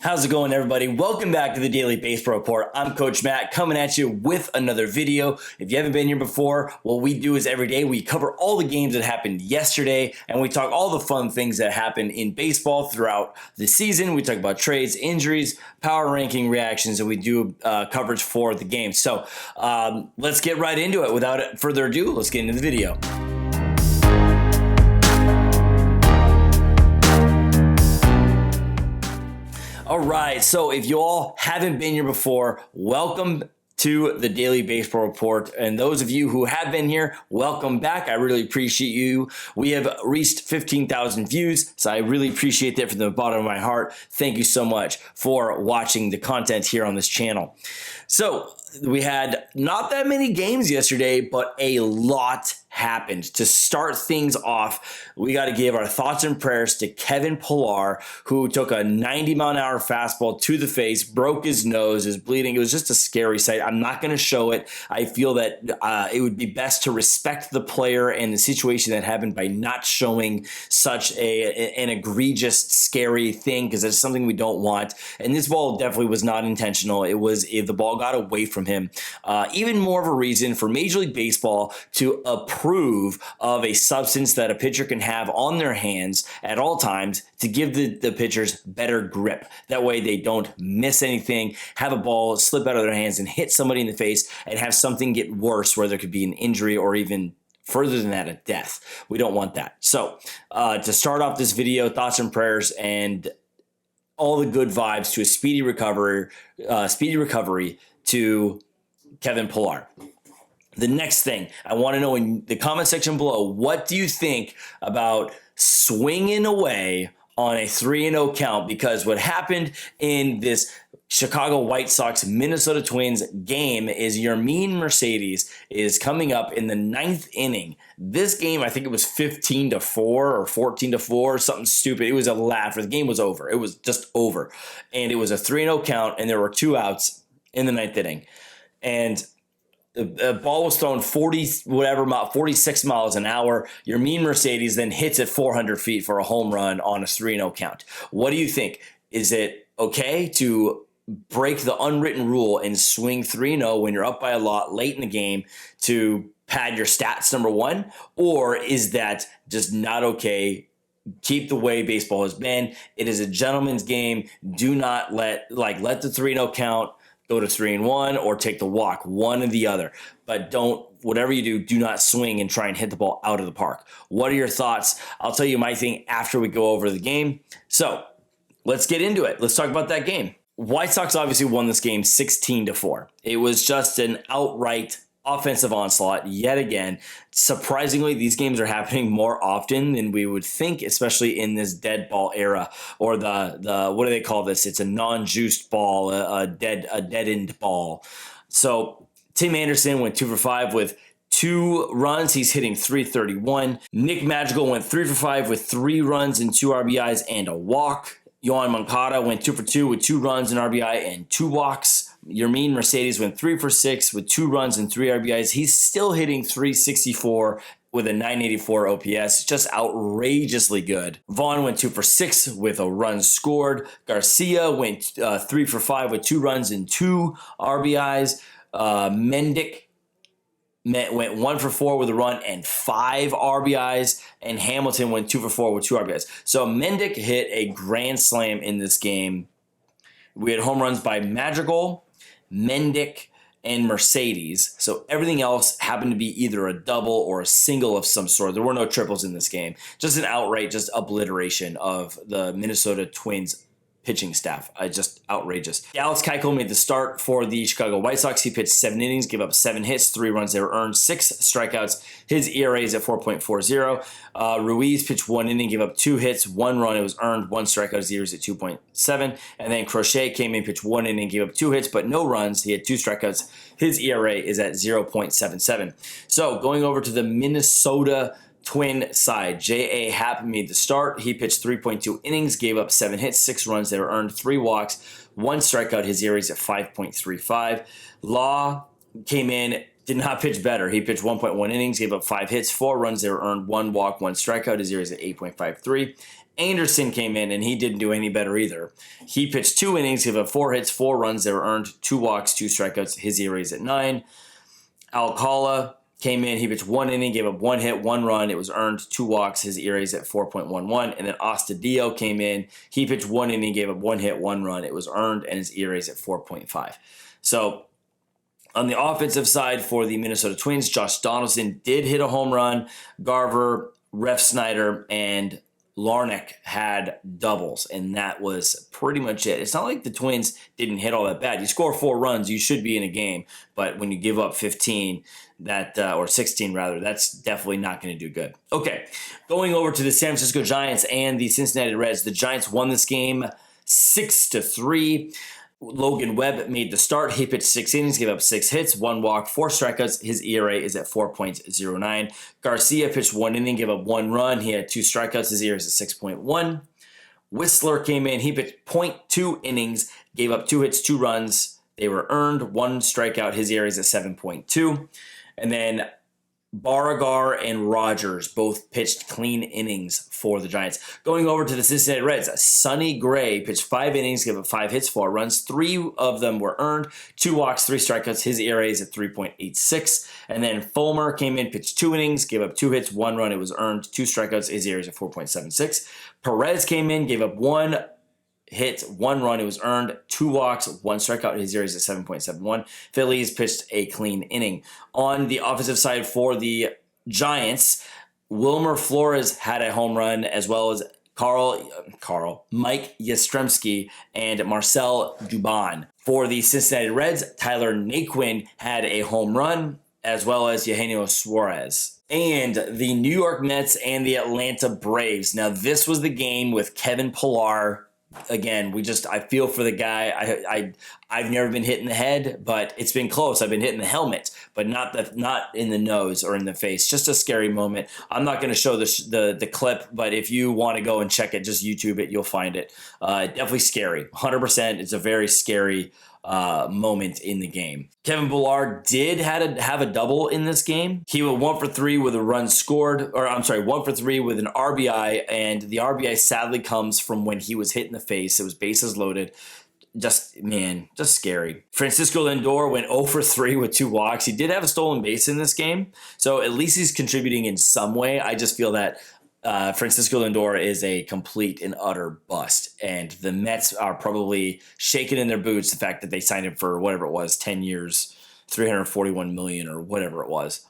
How's it going, everybody? Welcome back to the Daily Baseball Report. I'm Coach Matt coming at you with another video. If you haven't been here before, what we do is every day we cover all the games that happened yesterday and we talk all the fun things that happened in baseball throughout the season. We talk about trades, injuries, power ranking reactions, and we do coverage for the game. So let's get right into it. Without further ado, let's get into the video. All right, so if you all haven't been here before, welcome to the Daily Baseball Report. And those of you who have been here, welcome back. I really appreciate you. We have reached 15,000 views, so I really appreciate that from the bottom of my heart. Thank you so much for watching the content here on this channel. So we had not that many games yesterday, but a lot happened. To start things off, we got to give our thoughts and prayers to Kevin Pillar, who took a 90-mile-an-hour fastball to the face, broke his nose, is bleeding. It was just a scary sight. I'm not going to show it. I feel that it would be best to respect the player and the situation that happened by not showing such an egregious, scary thing, because it's something we don't want. And this ball definitely was not intentional. It was if the ball got away from him. Even more of a reason for Major League Baseball to approve of a substance that a pitcher can have on their hands at all times to give the pitchers better grip. That way they don't miss anything, have a ball slip out of their hands and hit somebody in the face and have something get worse where there could be an injury or even further than that, a death. We don't want that. So to start off this video, thoughts and prayers and all the good vibes to a speedy recovery to Kevin Pillar. The next thing I want to know in the comment section below, what do you think about swinging away on a 3-0 count? Because what happened in this Chicago White Sox Minnesota Twins game is Yermin Mercedes is coming up in the 9th inning. This game, I think it was 15-4 or 14-4, something stupid. It was a laugh. The game was over. It was just over. And it was a 3-0 count, and there were 2 outs in the 9th inning. And the ball was thrown 46 miles an hour. Yermin Mercedes then hits it 400 feet for a home run on a 3-0 count. What do you think? Is it okay to break the unwritten rule and swing 3-0 when you're up by a lot late in the game to pad your stats, number one? Or is that just not okay? Keep the way baseball has been. It is a gentleman's game. Do not let the 3-0 count go to 3-1 or take the walk, one or the other. But whatever you do not swing and try and hit the ball out of the park. What are your thoughts? I'll tell you my thing after we go over the game. So let's get into it. Let's talk about that game. White Sox obviously won this game 16-4. It was just an outright offensive onslaught yet again. Surprisingly, these games are happening more often than we would think, especially in this dead ball era, or the what do they call this? It's a non-juiced ball, a deadened ball. So Tim Anderson went 2 for 5 with 2 runs. He's hitting .331. Nick Madrigal went 3 for 5 with 3 runs and 2 RBIs and a walk. Yohan Moncada went 2 for 2 with 2 runs, an RBI, and 2 walks. Yermin Mercedes went 3 for 6 with 2 runs and 3 RBIs. He's still hitting .364 with a .984 OPS, just outrageously good. Vaughn went 2 for 6 with a run scored. Garcia went 3 for 5 with 2 runs and 2 RBIs. Mendick went 1 for 4 with a run and 5 RBIs, and Hamilton went 2 for 4 with 2 RBIs. So Mendick hit a grand slam in this game. We had home runs by Madrigal, Mendick, and Mercedes. So everything else happened to be either a double or a single of some sort. There were no triples in this game. Just an outright obliteration of the Minnesota Twins pitching staff. Just outrageous. Alex Keuchel made the start for the Chicago White Sox. He pitched 7 innings, gave up 7 hits, 3 runs they were earned, 6 strikeouts. His ERA is at 4.40. Ruiz pitched 1 inning, gave up 2 hits, 1 run. It was earned, 1 strikeout. His ERA is at 2.7. And then Crochet came in, pitched 1 inning, gave up 2 hits, but no runs. He had 2 strikeouts. His ERA is at 0.77. So going over to the Minnesota Twin side, J.A. Happ made the start. He pitched 3.2 innings, gave up 7 hits, 6 runs. They were earned, 3 walks, 1 strikeout. His ERA is at 5.35. Law came in, did not pitch better. He pitched 1.1 innings, gave up 5 hits, 4 runs. They were earned, 1 walk, 1 strikeout. His ERA is at 8.53. Anderson came in, and he didn't do any better either. He pitched 2 innings, gave up 4 hits, 4 runs. They were earned, 2 walks, 2 strikeouts. His ERA is at 9. Alcala came in. He pitched 1 inning, gave up 1 hit, 1 run. It was earned, 2 walks. His ERA is at 4.11. And then Astudillo came in. He pitched 1 inning, gave up 1 hit, 1 run. It was earned, and his ERA is at 4.5. So on the offensive side for the Minnesota Twins, Josh Donaldson did hit a home run. Garver, Ref Snyder, and Larnach had doubles, and that was pretty much it. It's not like the Twins didn't hit all that bad. You score 4 runs, you should be in a game. But when you give up 15, or 16 rather, that's definitely not going to do good. Okay, going over to the San Francisco Giants and the Cincinnati Reds. The Giants won this game 6-3. Logan Webb made the start. He pitched 6 innings, gave up 6 hits, 1 walk, 4 strikeouts. His ERA is at 4.09. Garcia pitched 1 inning, gave up 1 run. He had 2 strikeouts. His ERA is at 6.1. Whistler came in. He pitched .2 innings, gave up 2 hits, 2 runs. They were earned, 1 strikeout. His ERA is at 7.2. And then Beauregard and Rogers both pitched clean innings for the Giants. Going over to the Cincinnati Reds, Sonny Gray pitched 5 innings, gave up 5 hits, 4 runs. 3 of them were earned, 2 walks, 3 strikeouts. His ERA is at 3.86. And then Fulmer came in, pitched 2 innings, gave up 2 hits, 1 run. It was earned, 2 strikeouts. His ERA is at 4.76. Perez came in, gave up 1 hit, 1 run. It was earned, 2 walks, 1 strikeout. His ERA is at 7.71. Phillies pitched a clean inning. On the offensive side for the Giants, Wilmer Flores had a home run, as well as Mike Yastrzemski and Marcel Dubon. For the Cincinnati Reds, Tyler Naquin had a home run, as well as Eugenio Suarez. And the New York Mets and the Atlanta Braves. Now, this was the game with Kevin Pillar. Again, I feel for the guy. I've never been hit in the head, but it's been close. I've been hit in the helmet, but not in the nose or in the face. Just a scary moment. I'm not going to show the clip, but if you want to go and check it, just YouTube it. You'll find it. Definitely scary. 100%. It's a very scary moment in the game. Kevin Pillar did have a double in this game. He went 1 for 3 with a run scored, 1 for 3 with an RBI, and the RBI sadly comes from when he was hit in the face. It was bases loaded. Just scary. Francisco Lindor went 0 for 3 with 2 walks. He did have a stolen base in this game, so at least he's contributing in some way. I just feel that Francisco Lindor is a complete and utter bust, and the Mets are probably shaking in their boots the fact that they signed him for whatever it was, 10 years, $341 million or whatever it was.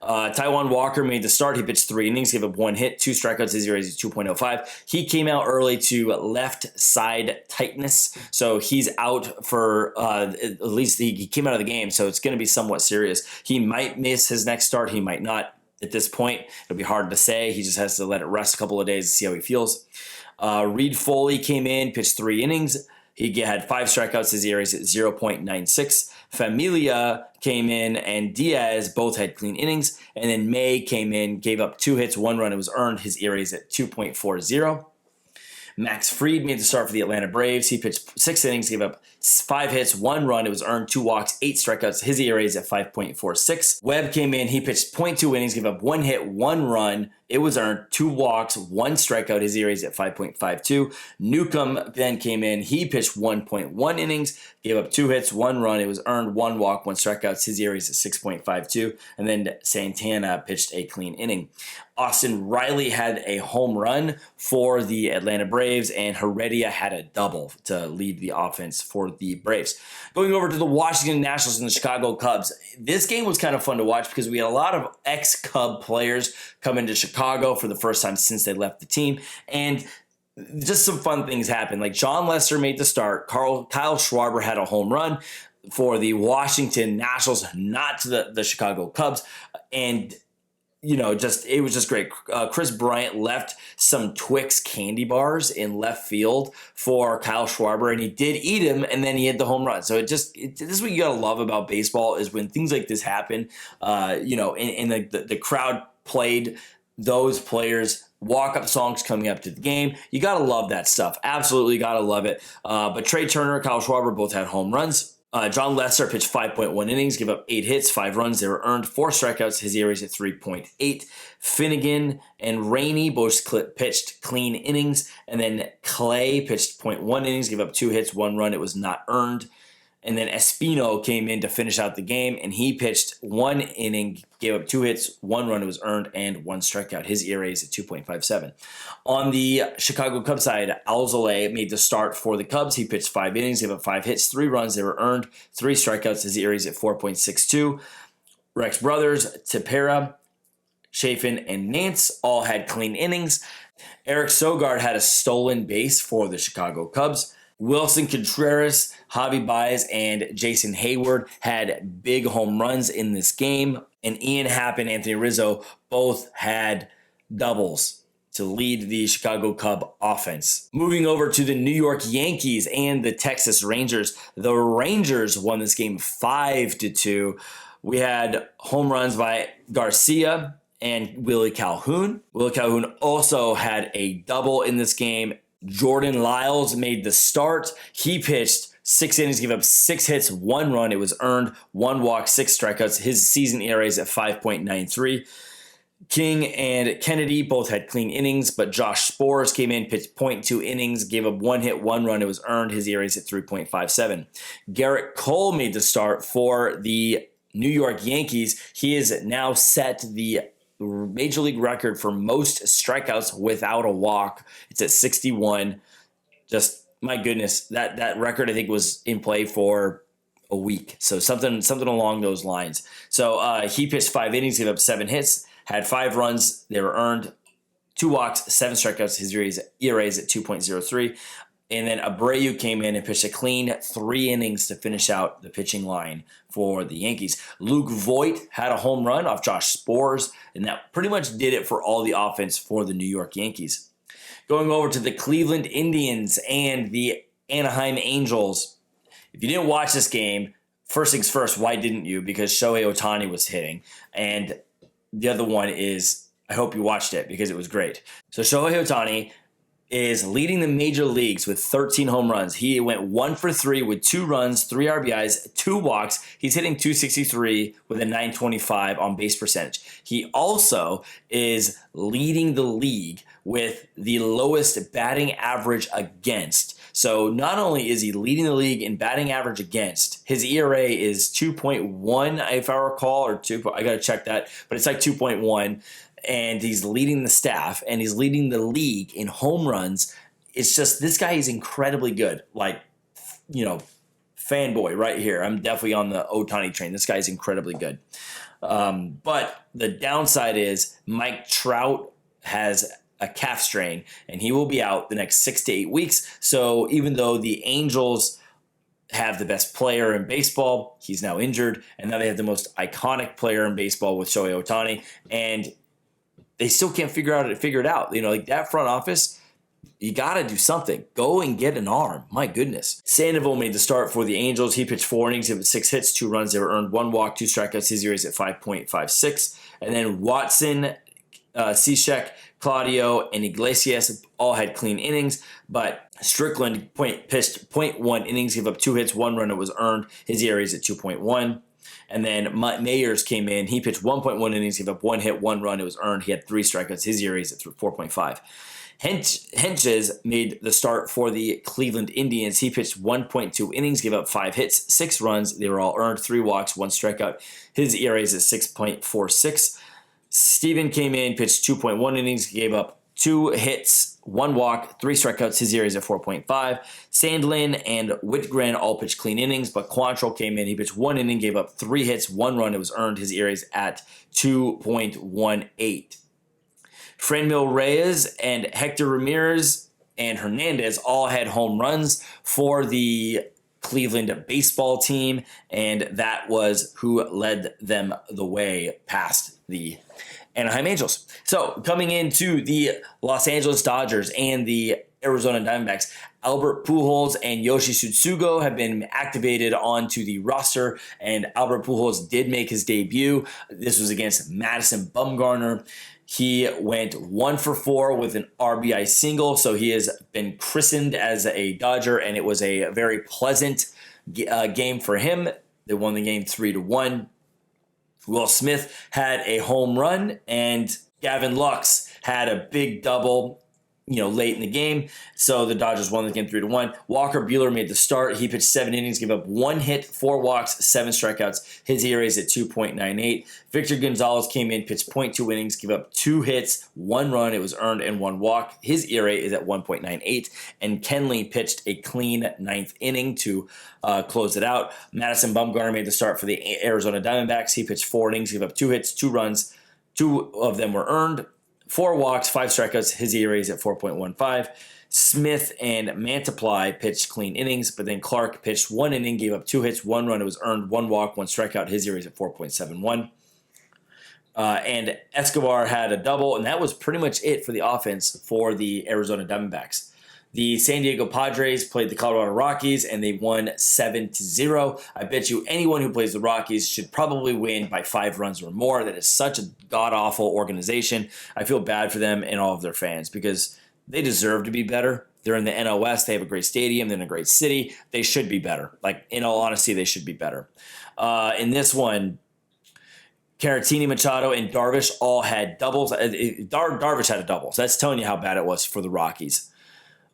Taijuan Walker made the start. He pitched 3 innings, gave up 1 hit, 2 strikeouts. His ERA is 2.05. He came out early to left side tightness, so he's out for at least he came out of the game, so it's going to be somewhat serious. He might miss his next start. He might not. At this point, it'll be hard to say. He just has to let it rest a couple of days to see how he feels. Reed Foley came in, pitched 3 innings. He had 5 strikeouts. His ERA is at 0.96. Familia came in, and Diaz both had clean innings. And then May came in, gave up 2 hits, 1 run. It was earned. His ERA is at 2.40. Max Fried made the start for the Atlanta Braves. He pitched 6 innings, gave up 5 hits, 1 run. It was earned, 2 walks, 8 strikeouts. His ERA is at 5.46. Webb came in. He pitched .2 innings, gave up 1 hit, 1 run. It was earned, 2 walks, 1 strikeout. His ERA is at 5.52. Newcomb then came in. He pitched 1.1 innings, gave up 2 hits, 1 run. It was earned, 1 walk, 1 strikeouts. His ERA is at 6.52. And then Santana pitched a clean inning. Austin Riley had a home run for the Atlanta Braves, and Heredia had a double to lead the offense for the Braves. Going over to the Washington Nationals and the Chicago Cubs. This game was kind of fun to watch because we had a lot of ex-Cub players come into Chicago for the first time since they left the team, and just some fun things happened. Like John Lester made the start. Kyle Schwarber had a home run for the Washington Nationals, not to the Chicago Cubs, and it was just great. Chris Bryant left some Twix candy bars in left field for Kyle Schwarber, and he did eat him, and then he hit the home run. So this is what you gotta love about baseball, is when things like this happen. And the crowd played those players walk-up songs coming up to the game. You gotta love that stuff. Absolutely gotta love it. But Trey Turner, Kyle Schwarber both had home runs. John Lester pitched 5.1 innings, gave up 8 hits, 5 runs. They were earned, 4 strikeouts. His ERA is at 3.8. Finnegan and Rainey both pitched clean innings. And then Clay pitched 0.1 innings, gave up 2 hits, 1 run. It was not earned. And then Espino came in to finish out the game, and he pitched 1 inning, gave up 2 hits, 1 run. It was earned, and 1 strikeout. His ERA is at 2.57. On the Chicago Cubs side, Alzolay made the start for the Cubs. He pitched 5 innings, gave up 5 hits, 3 runs. They were earned, 3 strikeouts. His ERA is at 4.62. Rex Brothers, Tepera, Chafin, and Nance all had clean innings. Eric Sogard had a stolen base for the Chicago Cubs. Wilson Contreras, Javi Baez, and Jason Hayward had big home runs in this game. And Ian Happ and Anthony Rizzo both had doubles to lead the Chicago Cub offense. Moving over to the New York Yankees and the Texas Rangers. The Rangers won this game 5-2. We had home runs by Garcia and Willie Calhoun. Willie Calhoun also had a double in this game. Jordan Lyles made the start. He pitched 6 innings, gave up 6 hits, 1 run. It was earned, 1 walk, 6 strikeouts. His season ERA is at 5.93. King and Kennedy both had clean innings, but Josh Sborz came in, pitched 0.2 innings, gave up 1 hit, 1 run. It was earned. His ERA is at 3.57. Garrett Cole made the start for the New York Yankees. He is now set the Major League record for most strikeouts without a walk. It's at 61. Just, my goodness, that record I think was in play for a week. So something along those lines. So he pitched 5 innings, gave up 7 hits, had 5 runs. They were earned, 2 walks, 7 strikeouts. His ERA is at 2.03. And then Abreu came in and pitched a clean 3 innings to finish out the pitching line for the Yankees. Luke Voit had a home run off Josh Sborz, and that pretty much did it for all the offense for the New York Yankees. Going over to the Cleveland Indians and the Anaheim Angels. If you didn't watch this game, first things first, why didn't you? Because Shohei Ohtani was hitting. And the other one is, I hope you watched it because it was great. So Shohei Ohtani is leading the major leagues with 13 home runs. He went 1 for 3 with 2 runs, 3 RBIs, 2 walks. He's hitting .263 with a .925 on base percentage. He also is leading the league with the lowest batting average against. So not only is he leading the league in batting average against, his ERA is 2.1, if I recall, or 2. I got to check that, but it's like 2.1. And he's leading the staff, and he's leading the league in home runs. It's just, this guy is incredibly good. Like, fanboy right here. I'm definitely on the Ohtani train. This guy's incredibly good. But the downside is Mike Trout has a calf strain, and he will be out the next 6 to 8 weeks. So even though the Angels have the best player in baseball, he's now injured, and now they have the most iconic player in baseball with Shohei Ohtani, and they still can't figure it out. Like that front office, you got to do something. Go and get an arm. My goodness. Sandoval made the start for the Angels. He pitched 4 innings, gave 6 hits, 2 runs. They were earned, 1 walk, 2 strikeouts. His ERA is at 5.56. And then Watson, Cishek, Claudio, and Iglesias all had clean innings, but Strickland pitched 0.1 innings, gave up 2 hits, 1 run. It was earned. His ERA is at 2.1. And then Mayers came in. He pitched 1.1 innings, gave up 1 hit, 1 run. It was earned. He had 3 strikeouts. His ERA is at 4.5. Henches made the start for the Cleveland Indians. He pitched 1.2 innings, gave up 5 hits, 6 runs. They were all earned, 3 walks, 1 strikeout. His ERA is at 6.46. Steven came in, pitched 2.1 innings, gave up 2 hits, 1 walk, 3 strikeouts. His ERA is at 4.5. Sandlin and Whitgren all pitched clean innings, but Quantrill came in. He pitched 1 inning, gave up 3 hits, 1 run. It was earned. His ERA is at 2.18. Franmil Reyes and Hector Ramirez and Hernandez all had home runs for the Cleveland baseball team, and that was who led them the way past the Anaheim Angels. So coming into the Los Angeles Dodgers and the Arizona Diamondbacks, Albert Pujols and Yoshi Tsutsugo have been activated onto the roster, and Albert Pujols did make his debut. This was against Madison Bumgarner. He went 1 for 4 with an RBI single, so he has been christened as a Dodger, and it was a very pleasant game for him. They won the game 3-1. Will Smith had a home run, and Gavin Lux had a big double, late in the game. So the Dodgers won the game 3-1. Walker Buehler made the start. He pitched 7 innings, gave up 1 hit, 4 walks, 7 strikeouts. His ERA is at 2.98. Victor Gonzalez came in, pitched 0.2 innings, gave up 2 hits, 1 run. It was earned, and 1 walk. His ERA is at 1.98. And Kenley pitched a clean 9th inning to close it out. Madison Bumgarner made the start for the Arizona Diamondbacks. He pitched 4 innings, gave up 2 hits, 2 runs. 2 of them were earned. 4 walks, 5 strikeouts. His ERA is at 4.15. Smith and Mantiply pitched clean innings, but then Clark pitched 1 inning, gave up 2 hits, 1 run. It was earned, 1 walk, 1 strikeout. His ERA is at 4.71. And Escobar had a double, and that was pretty much it for the offense for the Arizona Diamondbacks. The San Diego Padres played the Colorado Rockies, and they won 7-0. I bet you anyone who plays the Rockies should probably win by 5 runs or more. That is such a god-awful organization. I feel bad for them and all of their fans because they deserve to be better. They're in the NL West. They have a great stadium. They're in a great city. They should be better. Like, in all honesty, they should be better. In this one, Caratini, Machado, and Darvish all had doubles. Darvish had a double. So that's telling you how bad it was for the Rockies.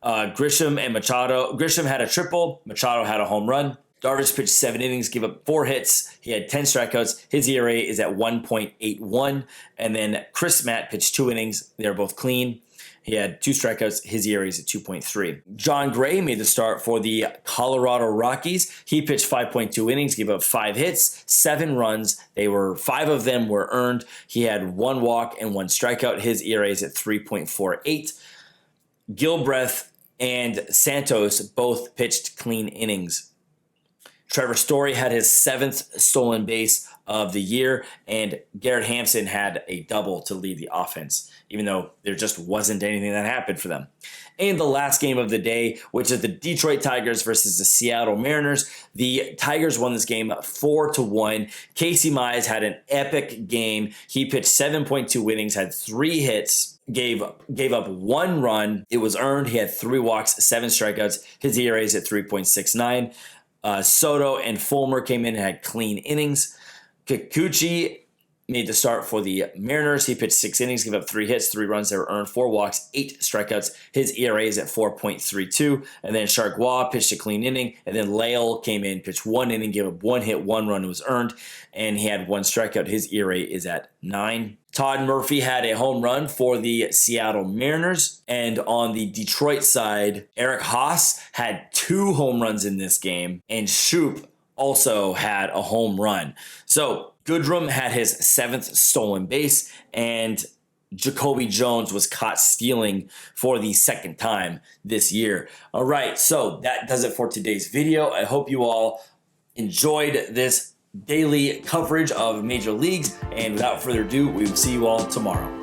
Grisham and Machado. Grisham had a triple. Machado had a home run. Darvish pitched 7 innings, gave up 4 hits. He had 10 strikeouts. His ERA is at 1.81. And then Chris Matt pitched 2 innings. They're both clean. He had 2 strikeouts. His ERA is at 2.3. John Gray made the start for the Colorado Rockies. He pitched 5.2 innings, gave up 5 hits, 7 runs. 5 of them were earned. He had 1 walk and 1 strikeout. His ERA is at 3.48. Gilbreth and Santos both pitched clean innings. Trevor Story had his 7th stolen base of the year, and Garrett Hampson had a double to lead the offense, even though there just wasn't anything that happened for them. And the last game of the day, which is the Detroit Tigers versus the Seattle Mariners. The Tigers won this game 4-1. Casey Mize had an epic game. He pitched 7.2 innings, had 3 hits, gave up 1 run. It was earned. He had 3 walks, 7 strikeouts. His ERA is at 3.69. Soto and Fulmer came in and had clean innings. Kikuchi made the start for the Mariners. He pitched 6 innings, gave up 3 hits, 3 runs that were earned, 4 walks, 8 strikeouts. His ERA is at 4.32. And then Chargois pitched a clean inning. And then Lale came in, pitched 1 inning, gave up 1 hit, 1 run was earned, and he had 1 strikeout. His ERA is at 9. Todd Murphy had a home run for the Seattle Mariners. And on the Detroit side, Eric Haas had 2 home runs in this game, and Shoop also had a home run. So Goodrum had his 7th stolen base, and Jacoby Jones was caught stealing for the 2nd time this year. All right, so that does it for today's video. I hope you all enjoyed this daily coverage of major leagues, and without further ado, we will see you all tomorrow.